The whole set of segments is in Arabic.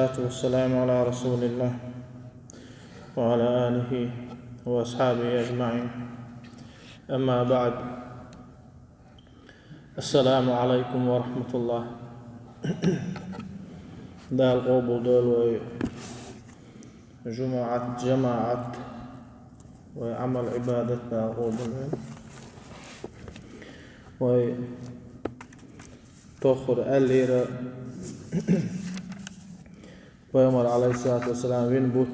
والصلاة والسلام على رسول الله وعلى آله وأصحابه أجمعين. أما بعد، السلام عليكم ورحمة الله. دال قوبل دول جماعة وعمل عبادة دال قوبل وتوخر أليرا Peygamber aleyhissalatu vesselam vin but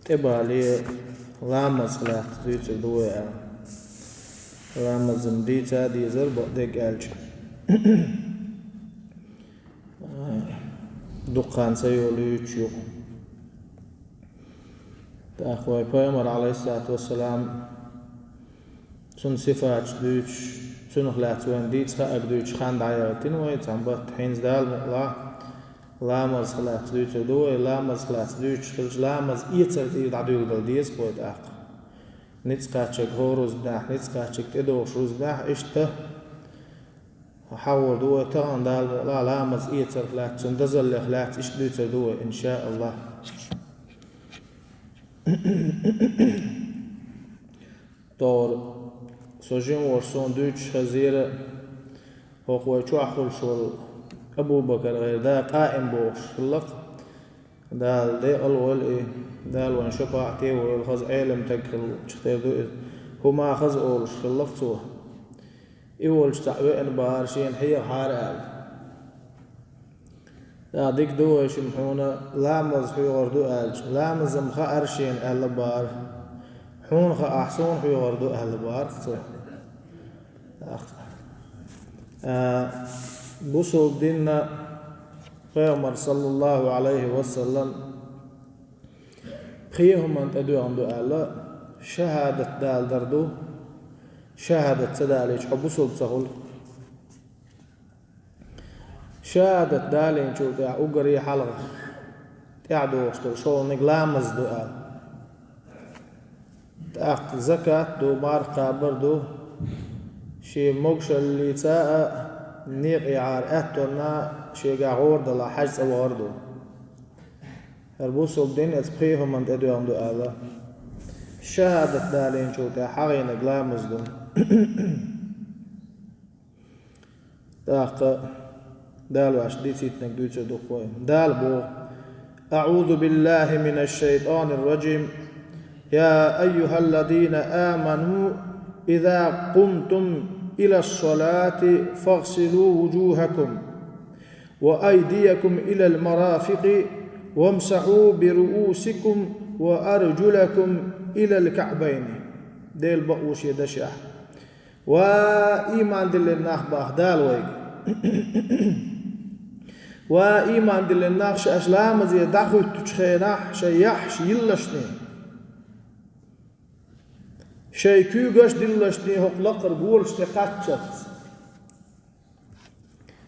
tebali lamas klat dyçe doya lamazın dyçe dizer de gelç dukkan sayolu üç yok da khoy Peygamber aleyhissalatu vesselam sun sifat dyç sun khlat wen dyçe agdyç khandayatin ve tambat hinzdal la Lamas خلاص دوچ دوه lamas خلاص دوچ خلج lamas يتر يدعدول بالديس قوت اق نتسقاچك هوروز ده نتسقاچك تدوش روز ده اشته حول دوه تان دال لا lamas يتر خلاص ندزل خلاص اش دوچ دوه ان شاء الله. دور سوجين ورسون دوچ خزيره هو قوي شو اخل شو أبو بكر غير دا قائم بوش خلق دال دي الول دال وان شفاعتي والخز علم تكل شختير دو هما خز اول خلق تو اول تعوين بارشين هي حارال دا ديك دو شمحونا لامز في وردو الج لامز مخا ارشين اهل بار حون خا احسون في وردو اهل بار بوصل ديننا Peygamber sallallahu aleyhi ve sellem خيهم أن تدعو عند الله شهادة دال دردو شهادة تداليش حبوصل تسهل شهادة دالين شو تاع أقري حلقة تعدو وشتو شو نقلامز دؤال تاق زكاة دو مار قابر دو شي موكش اللي تاء نيق يعار أتونا شيء عورد الله حجز أواردو هربوسو بدين أتبقيهم من تدو عندو الله شهادة دالين شو تحقين قلامز دون داق دالو عشدي تيتنك دوتشو دوخوين دال بو أعوذ بالله من الشيطان الرجيم يا أيها الذين آمنوا إذا قمتم إلى الصلاة فاغسلوا وجوهكم وأيديكم إلى المرافق وامسحوا برؤوسكم وأرجلكم إلى الكعبين ديل بقوش يدشع وإيمان دل النخبة دال ويق وإيمان دل النخش أسلام زي دخل تشخينح شيحش يلشني شيء كيوغش دلشني هقلقر بولش تقاتشت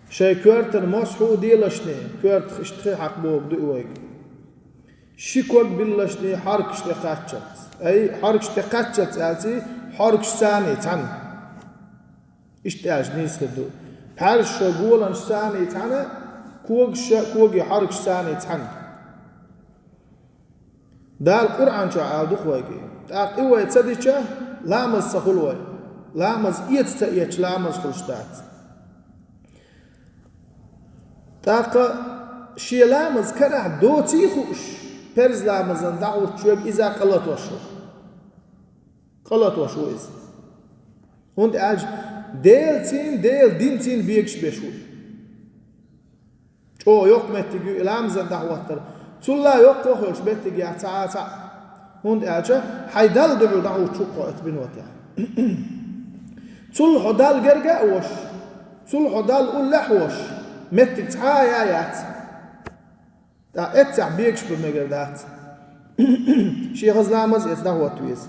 شيء كورتر مسحو ديلشني كورت اشتخي حق بوك دويك شيكوك بلشني حركش تقاتشت اي حركش تقاتشت يعني حركش ثاني تن اشتاج نيس خدو حرش شغولن ثاني تن كوغي حركش ثاني تن دا القرآن شو عادو خويكي إيوه تصديقه لامز سخلوه لامز يتستأيش لامز خلشتات تاقا شي لامز كرع دو تيخوش برز لامزن دعوت شوك إذا قلت وشو إذا هند أج ديل دين تين بيكش بشوش شو يوك متجي لامزن دعوتر تلا يوك وخلش بتجي عتا هند أجا حيدال دعو دعوت شو قائت بنوتها تل حدال جرجا وش تل حدال أولحوش متك تعايات تا اتع بيكش بمجردات شي غزلامز يتدهوت تويز.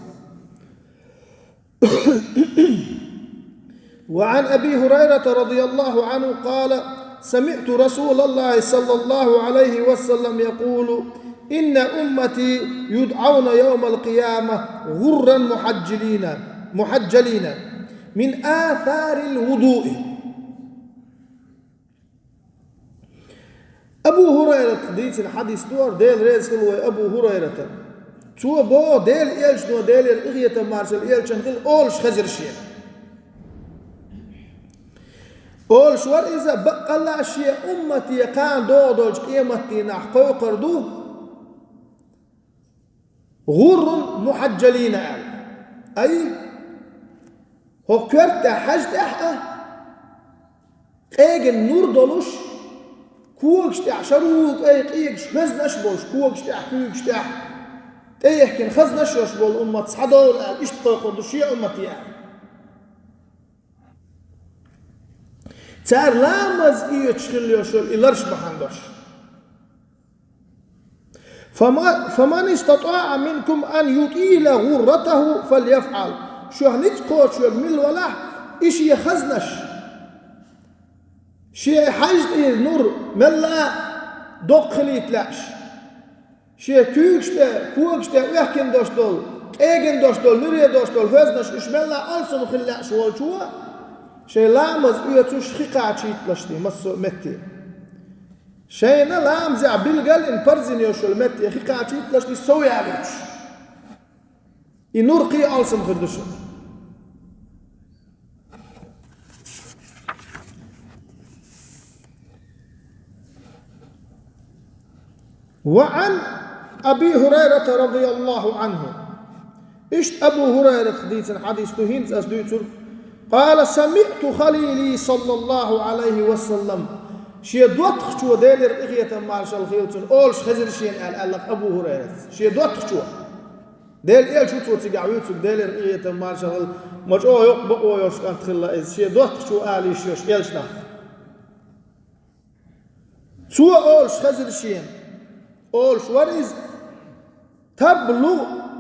وعن أبي هريرة رضي الله عنه قال سمعت رسول الله صلى الله عليه وسلم يقول إن أمتي يدعون يوم القيامة غرا محجلين من آثار الوضوء أبو هريرة ديتن حديث دور ديل ريز خلوه أبو هريرة تو بو ديل إلش نو ديل إغية مارسل إلشن خل أولش خزر شيء أولش ور إذا بقى الله شيء أمتي كان دودوج قيمتي نحقو قردو غر محجلين أي هو كرت حجد أحقا قيقن نور دولوش كوكش تاع شروق أي قيقش خزنش بولش كوكش تاع كوكش تاع تيحكن خزنش يش بول أمة تصحدول إيش تقول شيء أمتي تار لامز يتشخل يشول إلرش بحندش فمن استطاع منكم أن يطيل غرته فليفعل شو هنتقول شو يجمل ولا إيش يخزنش شيء حاجة النور ملا دقلي تلاش شيء كوكشته كوكشته ويحكن داشتول إيجن داشتول نوري داشتول هزنش إيش ملا ألسن خلاش والشوا شيء لامز يتوش خيقاتي تلاشتي مسو متي شيء لامز عبيلقل إن برزين يوشول متي خيقاتي تلاشتي سوي عبيش النور قي ألسن خدشو وعن أبي هريرة رضي الله عنه إشت أبو هريرة حديث تهينز أسدويتر قال سمعت خليلي صلى الله عليه وسلم شي دوت شو ديلر إغية مارشال خيلتون أولش خزر شين قال لك أبو هريرة شي دوت شو ديل إيل شو تقع ويتسك ديلر إغية مارشال مش أو يقبق أو يوش كانت خلا إز شي دوت شو قال يشوش إيلش نخ شو أولش خزر شين أولش ورز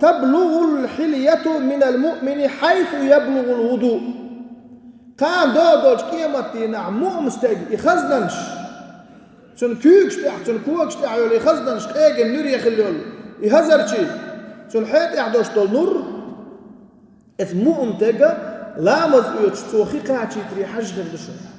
تبلغ الحلية من المؤمن حيث يبلغ الوضوء كان دودوش قيمتي نعم مؤمستيق يخزنش سن كوكش تاع سن كوكش تاع يولي يخزنش قيقن نور يخليول يهزرشي سن حيط يحدوش دول نور إذ مؤمتيق لامز يوتش توخي قاتي تري حج غير دشون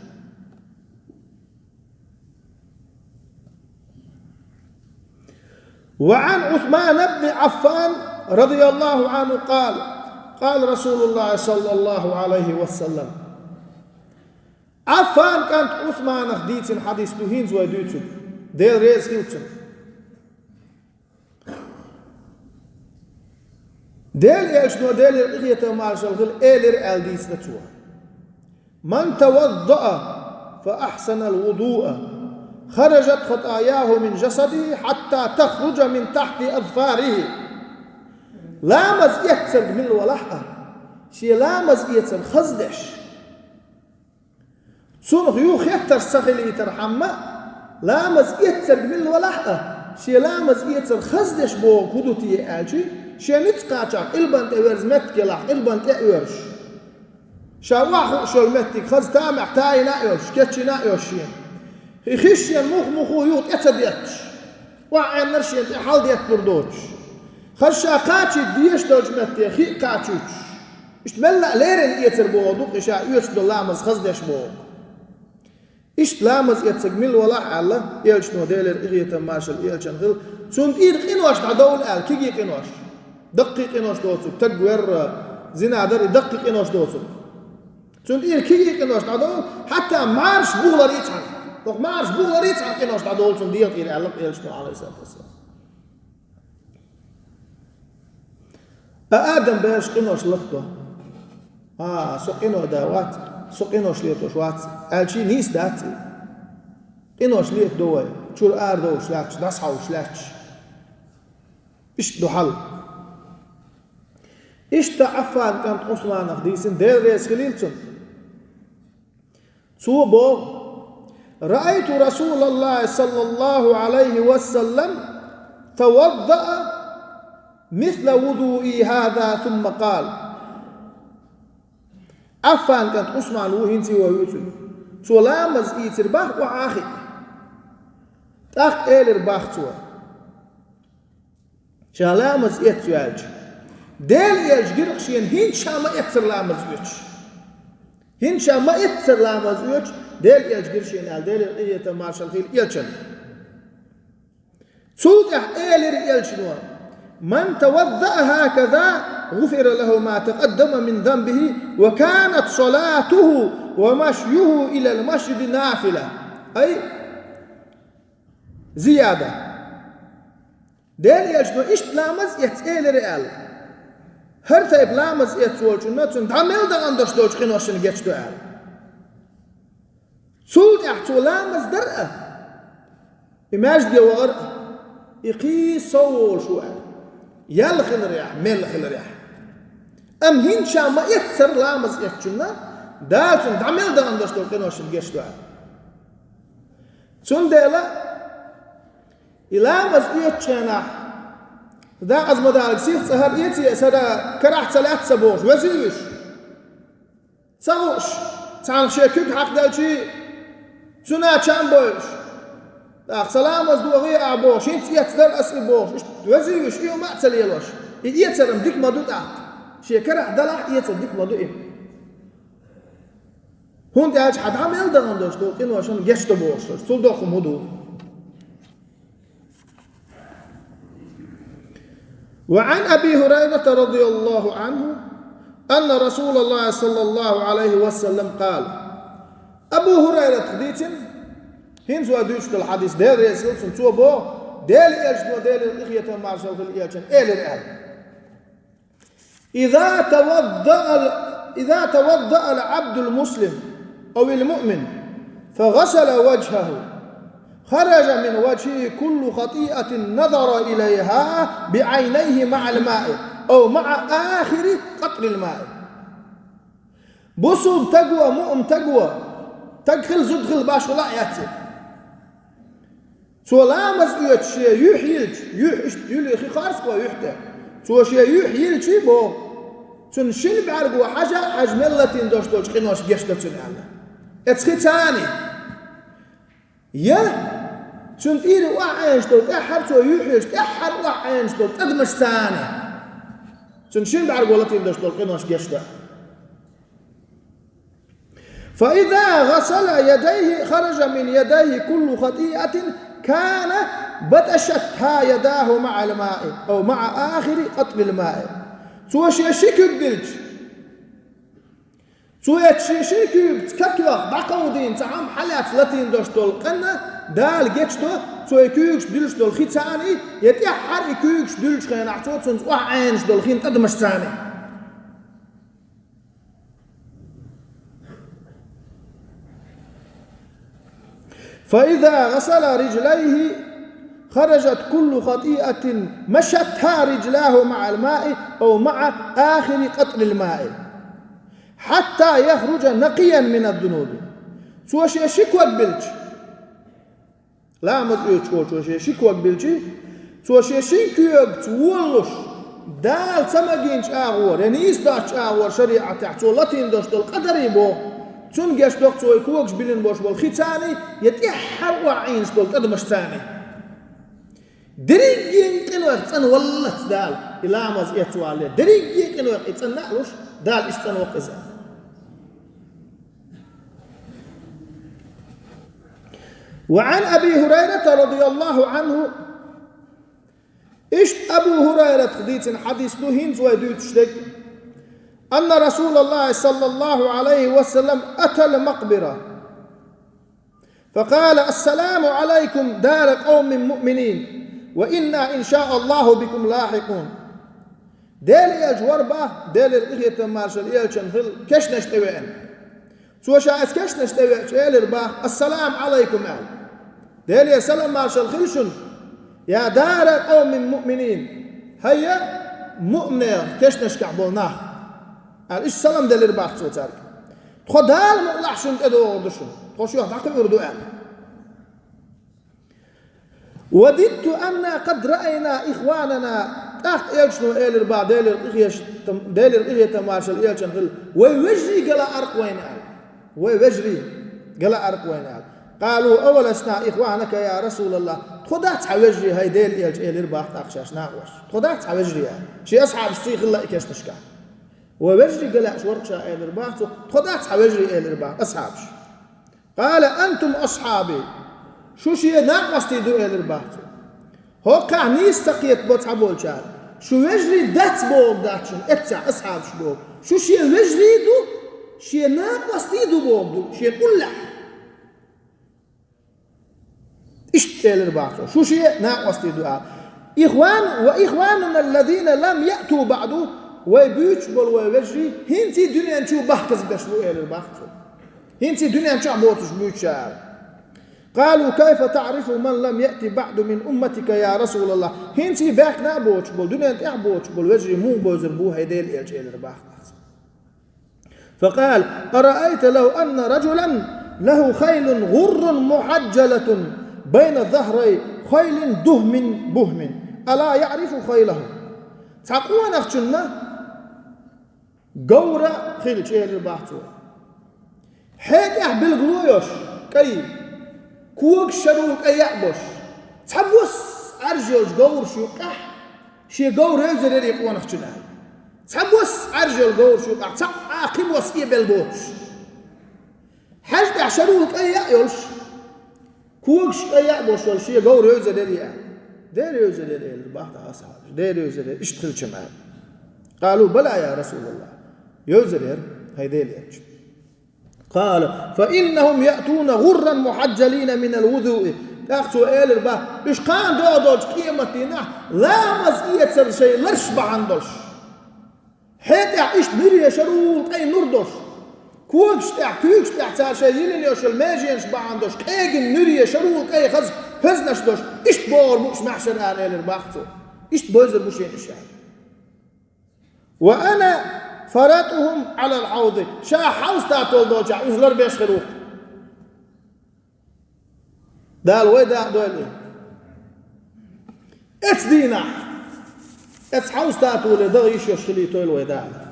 وعن عثمان بن عفان رضي الله عنه قال رسول الله صلى الله عليه وسلم عفان كانت عثمان خديتن حديث تهينز ويدوتن ديل ريز خيلتن ديل إيشنو ديل إغية مارشال غل إيلر ألديس نتوه من توضأ فأحسن الوضوء خرجت خطاياه من جسده حتى تخرج من تحت أظفاره لامز يتسرق من الولحة شي لامز يتسرق خزدش سنخ يوخ يتر سخلي ترحمة لامز يتسرق من الولحة شي لامز يتسرق خزدش بو كدوتي آلشي شي نتقاچاق البنت اويرز متك لح البنت اويرش شاواخو شو المتك خز تامح تاي نايوش كتشي نايوشين يخشين مخو يوت اتبيتش وعين نرشين حال ديت بردوش خشا قاتشي ديش دوج متي خي قاتشوش اشتملا ليرن يتر بودوق اشا يوش دو لامز خزدش بوق اشت لامز يتسجمل ولا على يلش نو ديلر اغية مارشال يلشن غل سنتير قنوش تعدول آل كيجي قنوش دقيق قنوش دوتسو تقوير زنا در دقيق قنوش دوتسو سنتير كيجي قنوش تعدول حتى مارش بغلر يتعن doch maar boel iets aan kennis dat doel van die hier elk eerst nou alles dat. آدم باش قنوش لطه سو قنو داوات سو قنوش ليتو شوات الشي نيس داتي قنوش ليت دوي شو اردو شلاتش داسحو شلاتش ايش دو حل ايش تعفان كانت عثمان خديسن دير ريس خليلتن صوبو رأيت رسول الله صلى الله عليه وسلم توضأ مثل وضوئي هذا ثم قال أفان كانت عثمان وهنتي ويوتو سلامز إيتر باخ وعاخي تاخ إيلر باخ توا شلامز إيتر يالج ديل يالج قرقشين هنشا ما إيتر لامز يوتش هنشا ما إيتر لامز يوتش ديل يالج قرشين يال ديل إيتر مارشال خيل يالشن صوت إيلر يلشنوا من توضأ هكذا غفر له ما تقدم من ذنبه وكانت صلاته ومشيه إلى المسجد نافلة أي زيادة ديل يلشنوا إيش لامز يتإيلر يال هر تايب لامز يتسولشنا تون دعمل دعان داشتوش خنوشن جيتشتو يال صوت لامز درأة إماجد وغر يقيس صول شوال يلخل الرياح ملخل الرياح أم هين شاما يتسر لامز يتشنا دالتون دعمل دعان داشتو خنوشن جيتشتو يال تون ديلا إلامز يتشنا دا أزمة دالك سيخ سهر يتي سدا كراح تلات سبوش وزيوش سغوش تعال شيكوك حق دالشي سنا چان بوش دا سلام از دوغي أعبوش انت يتدر أسل بوش وزيوش إيو ما تليلوش يترم ديك مدو تاق شيكراح دلح يتر ديك مدو إيه هون دالش حد عمل دغن دوش دوك إنو عشان جشت بوش تول دوخو مدو وعن أبي هريرة رضي الله عنه أن رسول الله صلى الله عليه وسلم قال أبو هريرة خديتن هنزوا دوشت الحديث دير يسلم سنتوا بو ديل إلجنو ديل الإخية مارشال في الإلجن إيل الأهل إذا توضأ العبد المسلم أو المؤمن فغسل وجهه خرج من وجهه كل خطيئة نظر إليها بعينيه مع الماء أو مع آخر قطر الماء بصب تقوى مؤم تقوى تدخل زدخل باش ولا ياتي سو لامز يتشي يحيلج يحيلج خارس كوا يحتى سو شي يحيلج بو تنشل بعرق حاجة حجم التي دوشتوش قنوش جشتتن الله اتخي تاني يا تنتيري وعينشتو تحر تو يحيلج تحر وعينشتو تدمش تاني تنشل بعرق التي دوشتوش قنوش جشتتن فإذا غسل يديه خرج من يديه كل خطيئة كان بتشتها يداه مع الماء أو مع آخر قطر الماء سوى شيكوك دلج سوى شيكوك تكتوخ بقودين تعام حالات لاتين دوشتول قنة دال جيتشتو سوى كوكش دلج دول خي تاني يتيحر كوكش دلج خيان عطوط سنز وعينش دول خين تدمش تاني فإذا غسل رجليه خرجت كل خطيئة مشتها رجلاه مع الماء أو مع آخر قطر الماء حتى يخرج نقيا من الذنوب سوى شيء شكوك بلج لا مزعوج سوى شيء شكوك بلج سوى شيء شكوك تولش دال سمجينش آغور يعني إصداش آغور شريعة تحت لاتين دوشت القدر يبو تون جاش دوقت سوى كوكش بلين بوش والختاني يتيحر وعينش دول تدمش تاني دريجين قنوة تن والله دال إلا مز يتوالي دريجين قنوة يتن نقلوش دال استن وقزا وعن أبي هريرة رضي الله عنه إشت أبو هريرة خديت حديث لهين زوى دوت شدك أن رسول الله صلى الله عليه وسلم أتى المقبرة فقال السلام عليكم دار قوم مؤمنين وإنا إن شاء الله بكم لاحقون ديل يجور با ديل الإخية مارشال إيلشن فيل كش نشتوين سوى شايس كش نشتوين شايل با السلام عليكم أهل ديل يسلم مارشال خلشن يا دار قوم مؤمنين هيا مؤمنين كش نشكع بولناه قال إيش سلام دلير باخ سو تارك خد هال مقلحشن ادو وردشن خوش يوح تعقل اردو قال وددت أن قد رأينا إخواننا تحت إيلشنو إيلر با ديلر إغية تمارشل إيلشن خل ويوجري قلا أرق وين قال ويوجري قلا أرق وين قال قالوا أول أسنا إخوانك يا رسول الله خدات حوجري هاي ديل إيلش إيلر باخ تاقشاش ناقوش خدات حوجري شي أصحاب السيخ الله إكاش تشكا ووجري قلاش ورقشا إلى الرباط خدات حوجري إلى الرباط أصحابش قال أنتم أصحابي شو شيء ناقص تيدو إلى الرباط هو كعنيس تقيت بوت عبول شال شو يجري دات بوق داتشن اتسع اصحاب شبوق شو شي يجري دو شي ناقص تيدو بوق دو شي كله اشتغل الباقو شو شي ناقص تيدو إخواننا الذين لم يأتوا بعده ويبيوش بول ويجري هنتي دنيا نشو بحكز بشلو إلى الباقو هنتي دنيا نشو بوتش بيوتشار قالوا كيف تعرف من لم يأتي بعد من أمتك يا رسول الله هنتي باك نابوتش بول دنيا نتاع بوتش بول ويجري مو بوزر بو هيديل إلى الباقو فقال أرأيت لو أن رجلا له خيل غر محجلة بين ظهري خيل دهم بهم ألا يعرف خيله تقوى نخشنا قورة خيل شيء الباحثو حيث بالغلويوش كي كوك شروك أي يعبش تحبوس أرجوش قور شوكح شي قور يزر يقوى نخشنا تحبوس أرجل قور شوكح تعاقب وسيء بالبوش حاجة شروك أي يعيش كوكش أي بوشول شيء قور يوزر دير يوزر البحث أصحاب دير يوزر اشتغل شمال قالوا بلى يا رسول الله يوزر هيديل يج قال فإنهم يأتون غرا محجلين من الوضوء تاخذوا إلى البحث إيش كان دودوج قيمتنا لا مزية سر شيء لرش بعندوش حتى إيش نري شرول أي نردوش كوكش تاع شيء يلينيوش الماجينش بعندوش كاجن نري شرول أي خز هزنش دوش إيش بور مش محشر على الباختو إيش بوزر بوشين الشعب وأنا فراتهم على الحوض شا حوز تاعتول دوجع يزلر بيش خروق دال ويدا دولي اتس دينا اتس حوز تاعتول دغيش يشخلي تول ويدا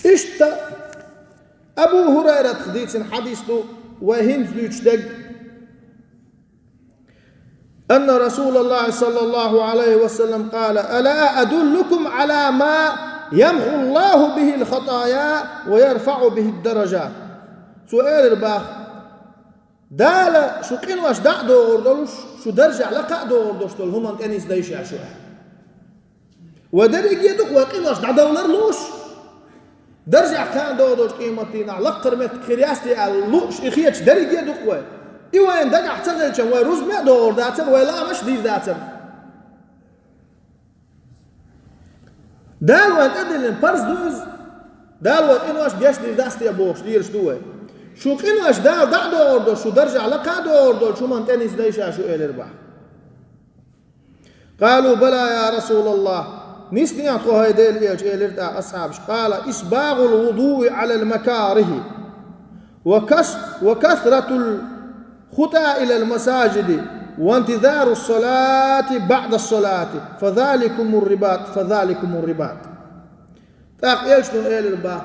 اشتا أبو هريرة خديت حديثه وهند ليشتق أن رسول الله صلى الله عليه وسلم قال ألا أدلكم على ما يمحو الله به الخطايا ويرفع به الدرجات سؤال الباخ دال شو قنواش دع دوردلوش شو درجع لقع دوردوش دول هم أنت أنيس دايش عشوه ودرج يدك وقنواش دع دولرلوش درجع كان دوردوش قيمتنا لقر مت خرياستي اللوش إخيتش درج يدك وين إيوان دقع احتغل وين روز ما دور داتر ولا مش دير داتر دال وين أدلن برز دوز دال وين إنواش بيش دير داستي أبوش ديرش دوه شو إنواش دال دع دور دور شو درجع لقا دور دور شو من تانيس دايشا شو إيه الرباح قالوا بلى يا رسول الله نسني أتخو هيديل إيش إيه الرتاع أصحابش قال إسباغ الوضوء على المكاره وكثرة خطى إلى المساجد وانتظار الصلاة بعد الصلاة فذلكم الرباط تاق إيشنو إيه الرباح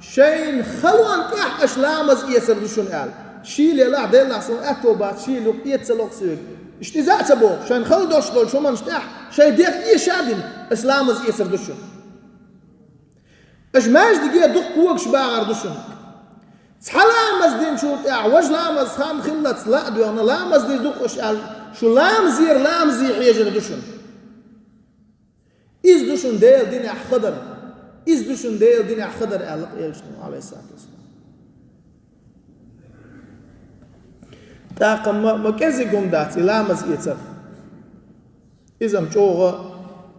شين خلوان تاح أشلامز إيسر دشون قال شيل يلا ديل لحسن أتوبات شيل يتسلق سيق اشتزاع سبوق شين خل دوش دول شو من اشتاح شي ديك إيه شادن أشلامز إيسر دشون اش ماش دقيقة دق قوك شباغر دشون سحلامز دين شو تاع وجلامز خام خلت لا دو أنا لامز دي دق شو لامزي حيجر دشون إز دشون ديل دين أحخدر إز دشون ديل دين أحخدر ألق إلشنو عليه الصلاة والسلام تاقم مكازي قوم داتي لامز إيتر إذا مشوغة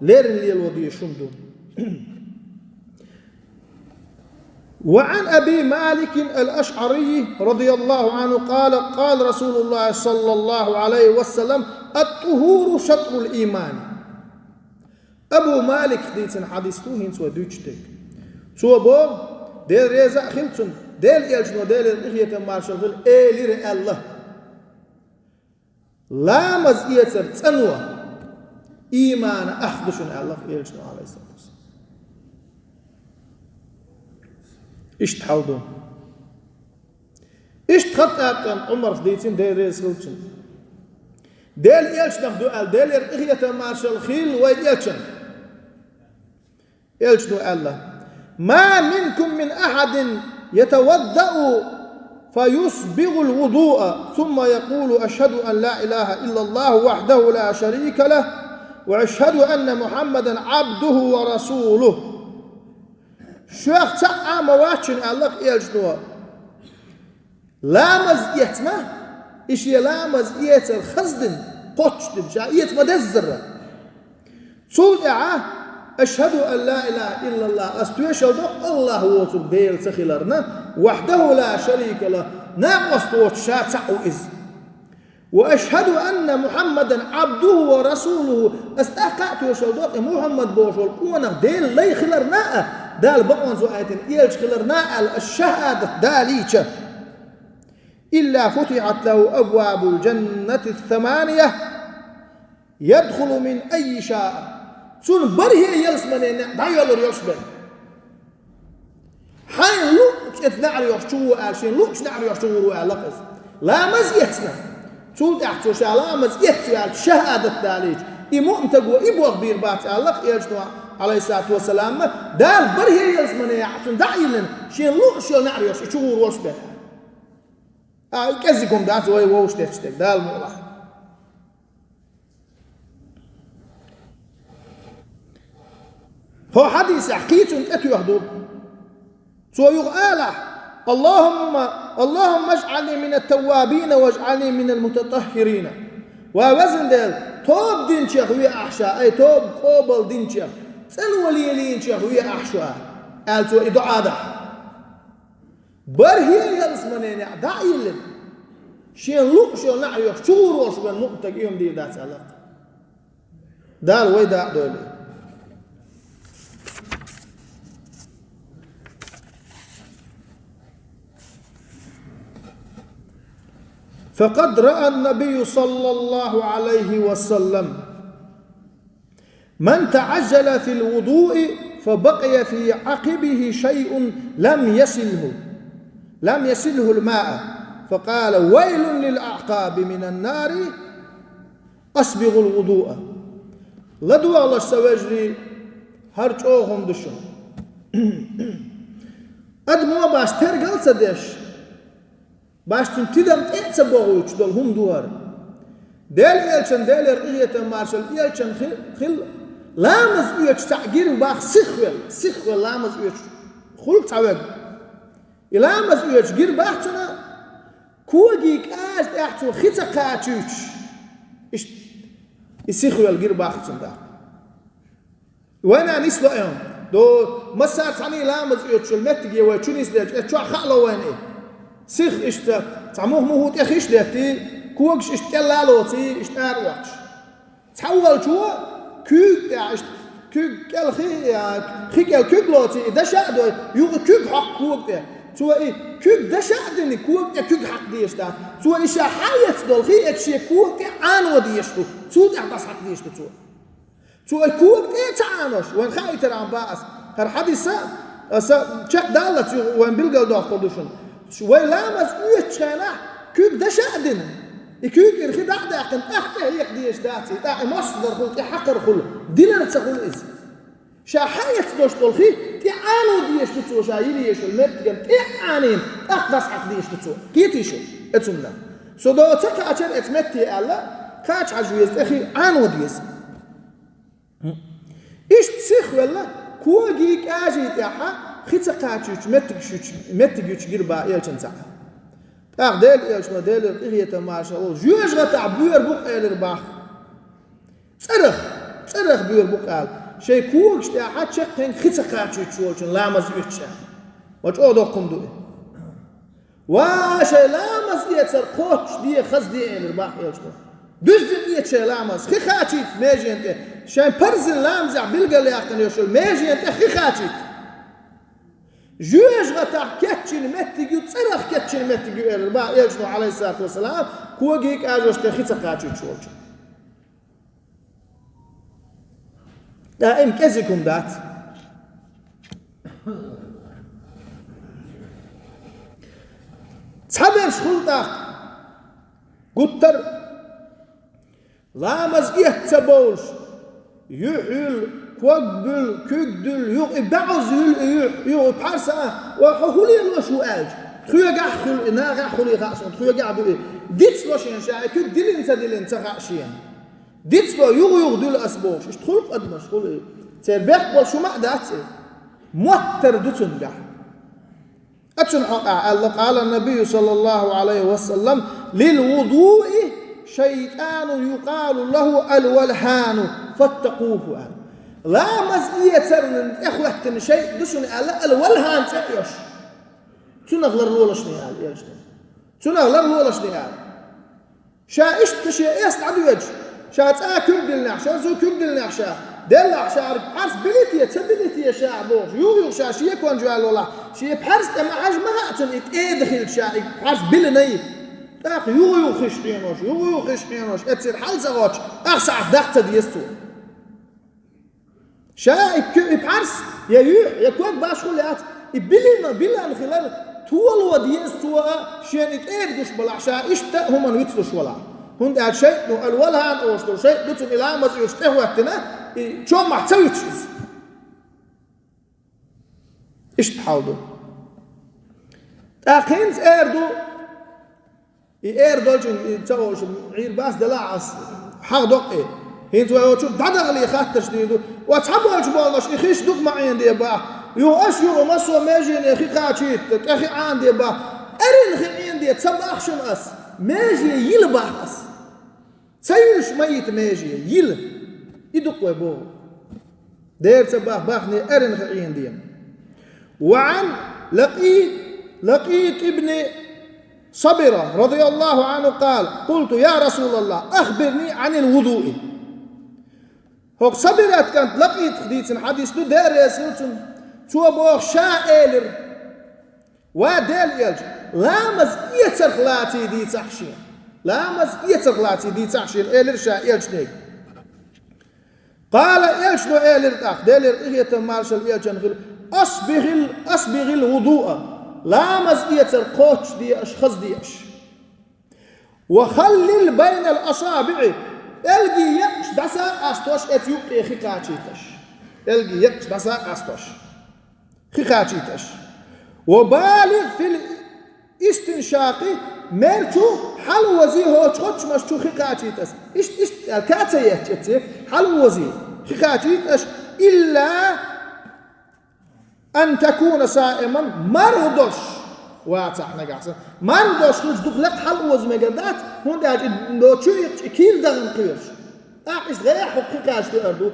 ليرن لي الوضي شمدو وعن أبي مالك الأشعري رضي الله عنه قال رسول الله صلى الله عليه وسلم الطهور شطر الإيمان أبو مالك ديتن حديثتو هنسوا دوشتك سوى بو ديل ريزا خلتن ديل إلجنو ديل إخية مارشال غل إيلير الله لا مزئيتر تنوى إيمان أخدشن الله إلجنو عليه الصلاة والسلام إيش تحاولون إيش تخطأت عمر خديتين ديل ريز خلتن ديل إلجنو خدوال ديل إخية مارشال خيل وإلجن إلجنو الله ما منكم من أحد يتوضأ فيسبغ الوضوء ثم يقول أشهد أن لا إله إلا الله وحده لا شريك له وأشهد أن محمدا عبده ورسوله. شيخ تعا مواتشن الله يلجنوا لامز يتما إيش يلامز يتر خزدن قطشدن شا يتما دزر صلعة أشهد أن لا إله إلا الله أستوشهد الله وصل ديل سخيلرنا وحده لا شريك له ناقص وشاتع وإز وأشهد أن محمدا عبده ورسوله أستحققت وشهد محمد بوشل كونه ديل لي خلرنا دال بقوان زوائتين إيلش خلرنا الشهادة داليك إلا فتحت له أبواب الجنة الثمانية يدخل من أي شاء سون بريه يلسمنين دا يولر يلسمن حين لوك اتنعر يحشو آلشين لوك نعر يحشو آلقز لا مزيتنا سون تحتوش لا مزيتنا شهادة داليك إمؤمتق وإبوغ بيربات آلق يلشنوا عليه الصلاة والسلام دال بريه يلسمنين عطون دعيلن شين لوك شيل نعر يحشو والسبن كذيكم دات ووش تحتك دال مولا هو حديث حكيت أتو يهدو سو يقال اللهم اجعلني من التوابين واجعلني من المتطهرين ووزن دل توب دين شيخ ويا أحشاء أي توب قوبل دين شيخ سلو ليلين شيخ ويا أحشاء قال سو إدعاء ده برهي يلسمنين دايلن شين لوك شين نعيو شور وشبن مؤتق يوم دي دات علاق دال ويدا دولي فقد رأى النبي صلى الله عليه وسلم من تعجل في الوضوء فبقي في عقبه شيء لم يسله الماء فقال ويل للأعقاب من النار أسبغ الوضوء لدو الله سواجري هرج أوهم دشن أدمو باش ترقل سدش باش تنتدم إتسبغوش دول هم دوار ديل إيلشن ديل رئية مارشال إيلشن خل لامز إيش تعجير باخ سخوال لامز إيش خلق تعوج لامز إيش جير باختنا كوجيك آج تحتو خيتا قاتوش إيش السخوال جير باختنا ده وانا نسلا يوم دو مسار ثاني لامز إيش المتجي وشونيس ده شو خالو وين إيه سيخ إشتا تعموه موهوت إخيش لهتي كوكش إشتكلا لوتي إشتار وقش تحول شو كوك يعني كوك خي كل كوك لوتي ده شادو يو كوك حق كوك ده سوى إيه كوك ده شادني كوك ده كوك حق ديش ده سوى إيش حياة دول خي إتشي كوك عن وديشتو سوى ده حدث حق ديشتو سوى كوك إيه تعانوش وين خاي ترى عم باس هر حديث شق دالت وين بيلقى ده قدوشن شوي لامز يتشانا كوك ده شادنا كوك يرخي دعدا كان أحكي هيك ديش داتي دا مصدر خل تحقر خل دينا تسخل إز شا حياة دوش طلخي تعانو ديش بتسو شايلي يشو المرتقم تعانين أقدس حق ديش بتسو كيتيشو اتسمنا سو دو تكا أتشان اتمتي ألا كاش عجويز أخي عانو ديز إيش تسيخ ولا كوغيك آجي تاحا خيتsa قاچوچ متگوچ گيربا يلچن صح اخ ديل يلچما ديل قريه ما شاء الله جوج غتاع بير بوق الرباح صرخ بير بوق شي كوكش تا حچن خيتsa قاچوچ ولچن لامز يچا وچو دوكم دو واش لامز يتر قوش دي خز دي الرباح يلچما düz يچا لامز خي خاچيت ميجنت شي برزن لامز بيلقى ياقن يشل ميجنت خي خاچيت جوج غتاح كتشن متجو صرخ كتشن متجو الربا يلشنو عليه الصلاة والسلام كوغيك آجوش تخيطة قاتشو تشوش دائم كزيكم دات صبر شخلطة قطر لامز يهتبوش يحيل كوغبل كوغدل يغ بعض يغ بحرسة وحولي الوشو آج تخيجا خل ناقة خلي خاصون تخيجا عبوي ديت لوشين شاي كل دلين تخاشين ديت لو يغ دول أسبوع إيش تخلق قد مش خلي تربح بول شو ما داتي موتر دوتنجا أتشن الله قال النبي صلى الله عليه وسلم للوضوء شيطان يقال له الولهان فاتقوه لا مزية إخوة شيء دشون الولهان تأيش تنغلر لولا شنيال يجنا تنغلر لولا شنيال شا إشتشي إست عدو يج شا تأكل دلنا شا زو كل دلنا شا دلنا شا عرس بليتية تبليتية شا عبوش يو شا شيء كون جوال والله شيء بحرس أما عج ما هاتن إدخل شا عرس بلني أخ يو خشينوش أتصير حال زواج أخسع دقت ديستو شا بحرس يا كوك باش خليات بلا خلال طول وديستو شين إدقش بلا شا إشتا هم نويتلوش ولا هون ده شيء نو الولهان أوشتو شيء دوتن إلى مز يشتهوا احتنا شو ما تسويش إيش تحاولوا أخينز إيردو جن تسويش عير باس دلاعس حق دقة هين تقول شو دعدغلي خاطر شديدو وتحبوا الجبالش إخيش دق معين دي با يو أشيو مسوا ماجين إخي قاچيت إخي عندي با أرين خين دي تصبح شن أس ماجي يلبح أس سيش ميت ماجي يل يدق ويبو دير تصبح باخني أرين خين دي وعن لقيت ابن صبرة رضي الله عنه قال قلت يا رسول الله أخبرني عن الوضوء هوك صبرت كانت لقيت خديتن حديث دو دير يسلتن تو بوخ شائلر وديل يلج لامز يترخلاتي دي تحشين لامز يترخلاتي دي تحشين إيلر شائلج نيك قال إيلش نو إيلر تاخ ديلر إغية مارشال إيلجن أصبغ الوضوء لامز يتر قوتش دي أشخص ديش وخلل بين الأصابع الجي يكش دسا أستوش أتيوب خيقاتيتش الجي يكش دسا أستوش خيقاتيتش وبالغ في الاستنشاق ملتو حل وزي هو تخش مشتو خيقاتيتش إيش الكاتيتش حل وزي خيقاتيتش إلا أن تكون صائما مرضش واتحنا قاعدين مرضش خلص دخلت حل وزن مجدات هون ده لو شو كيل دغن قيرش أقيس غير حقيقة أردو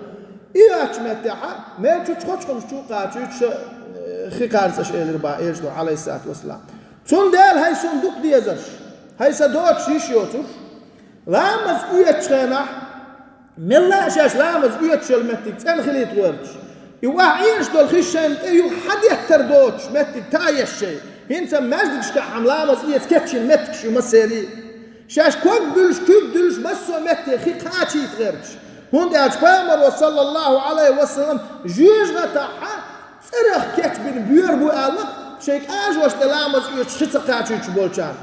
إيش متاعها ما تشخص شو قاتش خيقارس أشياء الربا إيش عليه الصلاة والسلام شون دال هاي صندوق ديزش هاي صدوق شيش يوتر لامز إيش ملا شاش لامز إيش المتك تنخليت ورش يوعيش دول خشن يو حد يتردوش متك تاي الشيء هنسا ماجدش كحم لامز إيش كتشن متك شو مسيري شاش كوك دلش بسوا متك خي قاتشي تغيرش هون دي أجبامر صلى الله عليه وسلم جيش غتاحا صرخ كتش بين بيور بو ألق شيك آجوش دلامز إيش خيص قاتشي تبولشان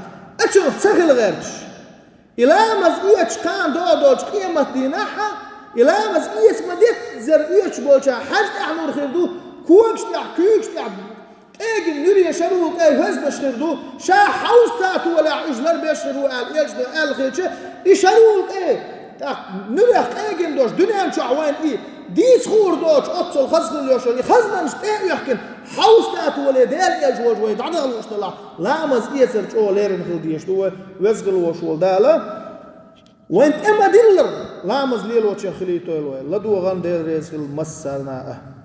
أتشوف تسخل غيرش إلامز إيش كان دودوش قيمة ديناها إلامز إيش مديت زر إيش بولشان حاجة أحنور خيردو كوكش تاع اجن نري شروق اي هزنا شردو شا حوز تاتو ولا عجلر بيشرو قال ايش قال خيتش يشروق اي نري اجن دوش دنيا شعوان اي ديس خور دوش اتصل خزن يوشل خزنا مش يحكن حوز تاتو ولا دال اجوج وي دعدل وش طلع لامز يسر تو ليرن خديش تو وزغل وشول دالا وانت اما ديلر لامز ليل وش خليتو لا دو غان دير ريس المسرنا